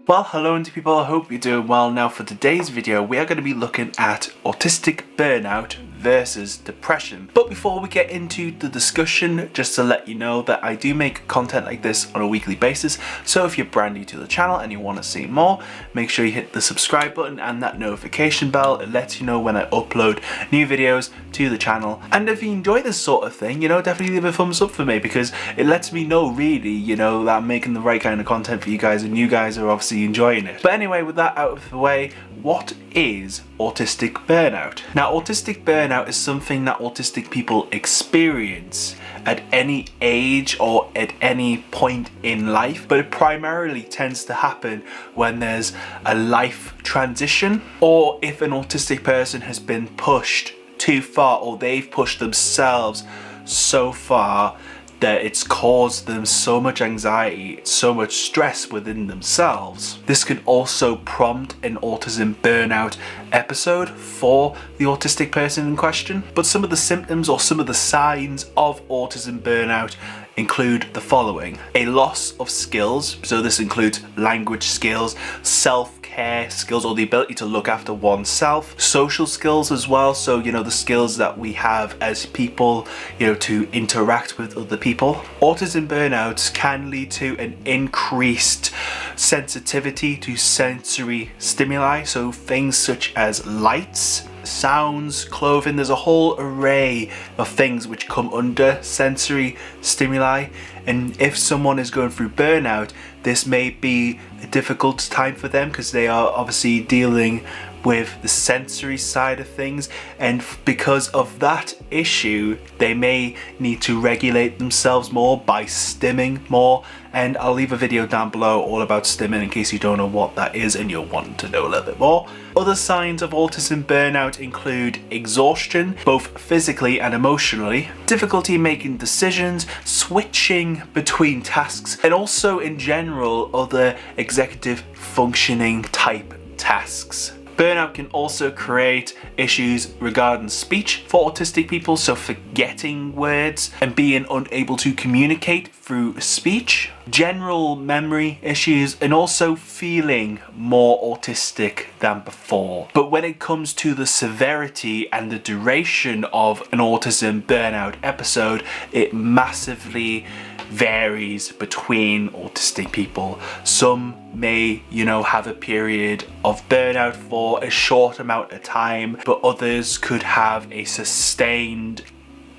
Well, hello into people, I hope you're doing well. Now for today's video, we are going to be looking at autistic burnout versus depression. But before we get into the discussion, just to let you know that I do make content like this on a weekly basis. So if you're brand new to the channel and you want to see more, make sure you hit the subscribe button and that notification bell. It lets you know when I upload new videos to the channel. And if you enjoy this sort of thing, definitely leave a thumbs up for me, because it lets me know really, that I'm making the right kind of content for you guys and you guys are obviously enjoying it. But anyway, with that out of the way, what is autistic burnout? Now, autistic burnout is something that autistic people experience at any age or at any point in life, but it primarily tends to happen when there's a life transition, or if an autistic person has been pushed too far, or they've pushed themselves so far that it's caused them so much anxiety, so much stress within themselves. This can also prompt an autism burnout episode for the autistic person in question. But some of the symptoms or some of the signs of autism burnout include the following: a loss of skills, so this includes language skills, self-care skills, or the ability to look after oneself, social skills as well, so the skills that we have as people, to interact with other people. Autism burnouts can lead to an increased sensitivity to sensory stimuli, so things such as lights, sounds, clothing. There's a whole array of things which come under sensory stimuli, and if someone is going through burnout, this may be a difficult time for them because they are obviously dealing with the sensory side of things, and because of that issue they may need to regulate themselves more by stimming more, and I'll leave a video down below all about stimming in case you don't know what that is and you'll want to know a little bit more. Other signs of autism burnout include exhaustion, both physically and emotionally, difficulty making decisions, switching between tasks, and also in general other executive functioning type tasks. Burnout can also create issues regarding speech for autistic people, so forgetting words and being unable to communicate through speech, general memory issues, and also feeling more autistic than before. But when it comes to the severity and the duration of an autism burnout episode, it massively varies between autistic people. Some may, have a period of burnout for a short amount of time, but others could have a sustained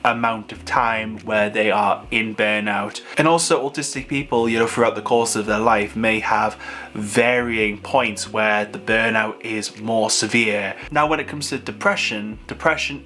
amount of time where they are in burnout. And also autistic people, throughout the course of their life may have varying points where the burnout is more severe. Now, when it comes to depression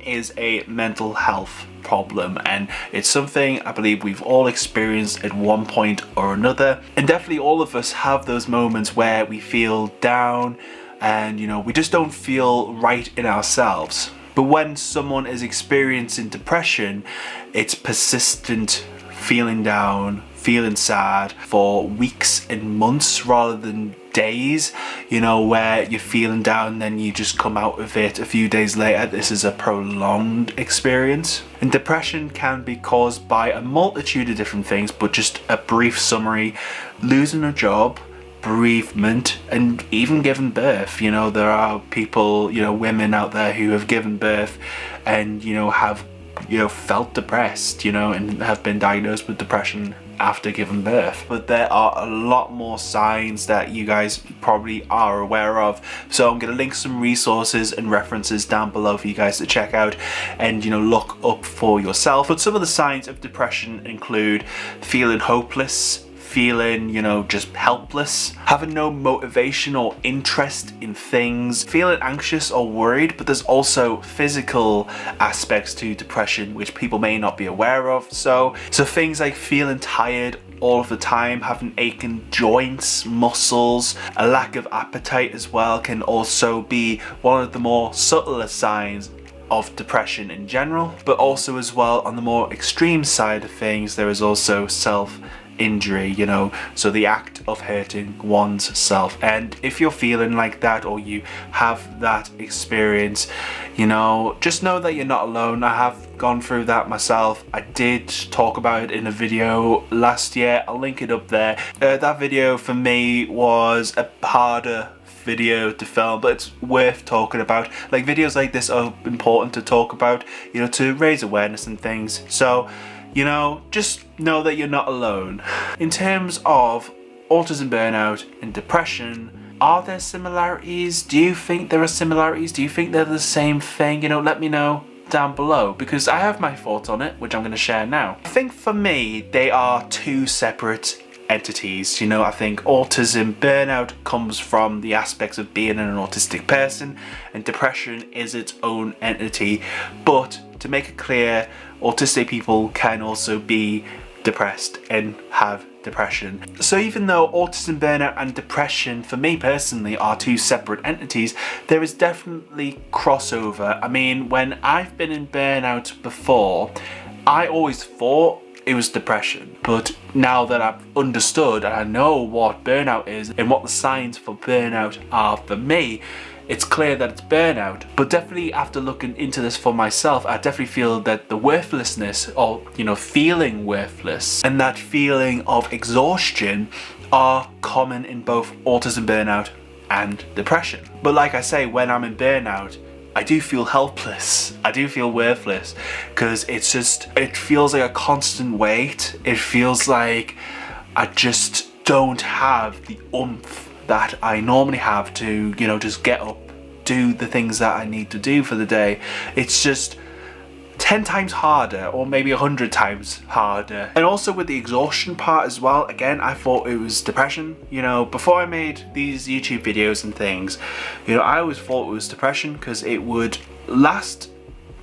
is a mental health problem, and it's something I believe we've all experienced at one point or another, and definitely all of us have those moments where we feel down and we just don't feel right in ourselves. But when someone is experiencing depression, it's persistent feeling down, feeling sad for weeks and months rather than days, where you're feeling down, then you just come out of it a few days later. This is a prolonged experience. And depression can be caused by a multitude of different things, but just a brief summary: losing a job, bereavement, and even giving birth. There are people, women out there who have given birth and have felt depressed, and have been diagnosed with depression after giving birth. But there are a lot more signs that you guys probably are aware of, so I'm going to link some resources and references down below for you guys to check out and look up for yourself. But some of the signs of depression include feeling hopeless, feeling, just helpless, having no motivation or interest in things, feeling anxious or worried. But there's also physical aspects to depression which people may not be aware of. So things like feeling tired all of the time, having aching joints, muscles, a lack of appetite as well can also be one of the more subtler signs of depression in general. But also as well, on the more extreme side of things, there is also self self-injury, you know, so the act of hurting one's self. And if you're feeling like that, or you have that experience, you know, just know that you're not alone. I have gone through that myself. I did talk about it in a video last year. I'll link it up there. That video for me was a harder video to film, but it's worth talking about. Like, videos like this are important to talk about, you know, to raise awareness and things. So, you know, just know that you're not alone. In terms of autism, burnout and depression, are there similarities? Do you think there are similarities? Do you think they're the same thing? You know, let me know down below, because I have my thoughts on it, which I'm going to share now. I think for me, they are two separate entities. You know, I think autism burnout comes from the aspects of being an autistic person, and depression is its own entity. But to make it clear, autistic people can also be depressed and have depression. So even though autism, burnout and depression for me personally are two separate entities, there is definitely crossover. I mean, when I've been in burnout before, I always thought it was depression, but now that I've understood and I know what burnout is and what the signs for burnout are for me, it's clear that it's burnout. But definitely after looking into this for myself, I definitely feel that the worthlessness, or, you know, feeling worthless, and that feeling of exhaustion are common in both autism, burnout and depression. But like I say, when I'm in burnout, I do feel helpless. I do feel worthless, because it's just, it feels like a constant weight. It feels like I just don't have the oomph that I normally have to, you know, just get up, do the things that I need to do for the day. It's just 10 times harder, or maybe 100 times harder. And also with the exhaustion part as well, again, I thought it was depression. You know, before I made these YouTube videos and things, you know, I always thought it was depression, because it would last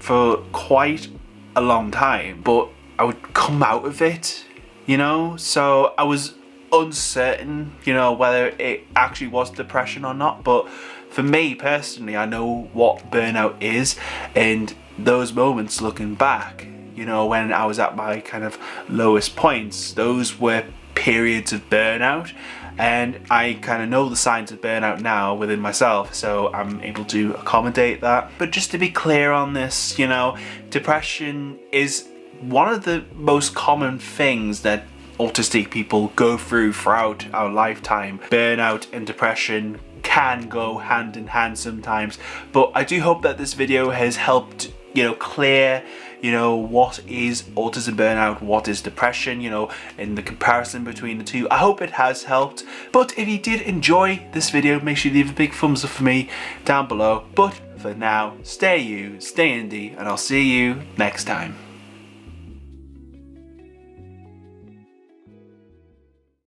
for quite a long time, but I would come out of it, you know. So I was uncertain, you know, whether it actually was depression or not. But for me personally, I know what burnout is, and those moments looking back, you know, when I was at my kind of lowest points, those were periods of burnout, and I kind of know the signs of burnout now within myself, so I'm able to accommodate that. But just to be clear on this, you know, depression is one of the most common things that autistic people go through throughout our lifetime. Burnout and depression can go hand in hand sometimes, but I do hope that this video has helped, you know, clear, you know, what is autism, burnout, what is depression, you know, in the comparison between the two. I hope it has helped. But if you did enjoy this video, make sure you leave a big thumbs up for me down below. But for now, stay you, stay indie, and I'll see you next time.